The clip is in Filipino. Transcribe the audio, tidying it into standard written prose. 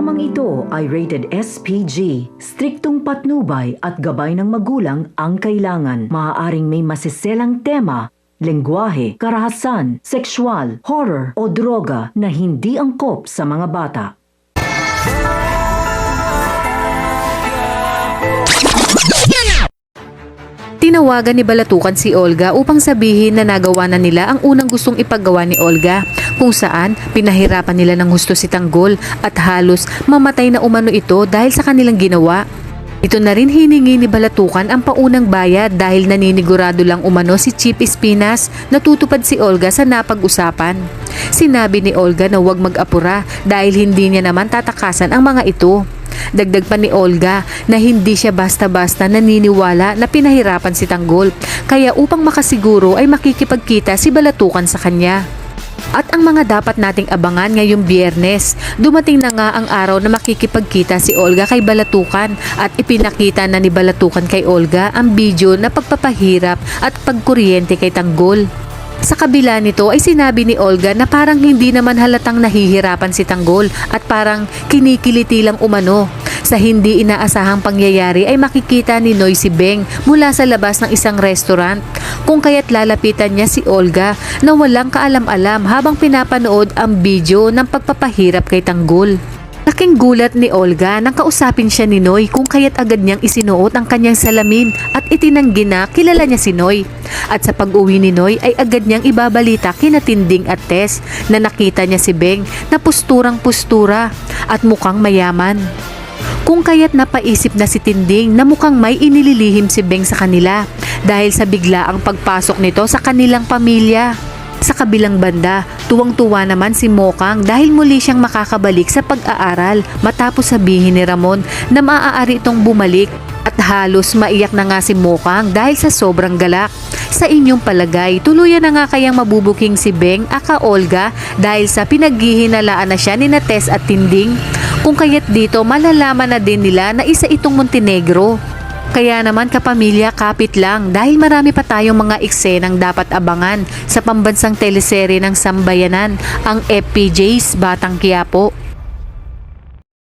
Dramang ito ay rated SPG. Striktong patnubay at gabay ng magulang ang kailangan. Maaaring may masiselang tema, lengguwahe, karahasan, sexual, horror o droga na hindi angkop sa mga bata. Tinawagan ni Balatukan si Olga upang sabihin na nagawa na nila ang unang gustong ipagawa ni Olga, kung saan pinahirapan nila ng husto si Tanggol at halos mamatay na umano ito dahil sa kanilang ginawa. Ito na rin hiningi ni Balatukan ang paunang bayad dahil naninigurado lang umano si Chief Espinas na tutupad si Olga sa napag-usapan. Sinabi ni Olga na huwag mag-apura dahil hindi niya naman tatakasan ang mga ito. Dagdag pa ni Olga na hindi siya basta-basta naniniwala na pinahirapan si Tanggol, kaya upang makasiguro ay makikipagkita si Balatukan sa kanya. At ang mga dapat nating abangan ngayong Biyernes, dumating na nga ang araw na makikipagkita si Olga kay Balatukan at ipinakita na ni Balatukan kay Olga ang video na pagpapahirap at pagkuryente kay Tanggol. Sa kabila nito ay sinabi ni Olga na parang hindi naman halatang nahihirapan si Tanggol at parang kinikiliti lang umano. Sa hindi inaasahang pangyayari ay makikita ni Noy si Beng mula sa labas ng isang restaurant, kung kaya't lalapitan niya si Olga na walang kaalam-alam habang pinapanood ang video ng pagpapahirap kay Tanggol. Laking gulat ni Olga nang kausapin siya ni Noy, kung kaya't agad niyang isinuot ang kanyang salamin at itinanggi na kilala niya si Noy. At sa pag-uwi ni Noy ay agad niyang ibabalita kina Tinding at Tess na nakita niya si Beng na pusturang-pustura at mukhang mayaman. Kung kaya't napaisip na si Tinding na mukhang may inililihim si Beng sa kanila dahil sa biglaang pagpasok nito sa kanilang pamilya. Sa kabilang banda, tuwang-tuwa naman si Mokang dahil muli siyang makakabalik sa pag-aaral matapos sabihin ni Ramon na maaari itong bumalik, at halos maiyak na nga si Mokang dahil sa sobrang galak. Sa inyong palagay, tuluyan na nga kayang mabubuking si Beng aka Olga dahil sa pinaghihinalaan na siya ni Tess at Tinding? Kung kaya't dito malalaman na din nila na isa itong Montenegro. Kaya naman kapamilya, kapit lang dahil marami pa tayong mga eksenang dapat abangan sa pambansang teleserye ng Sambayanan, ang FPJ's Batang Quiapo.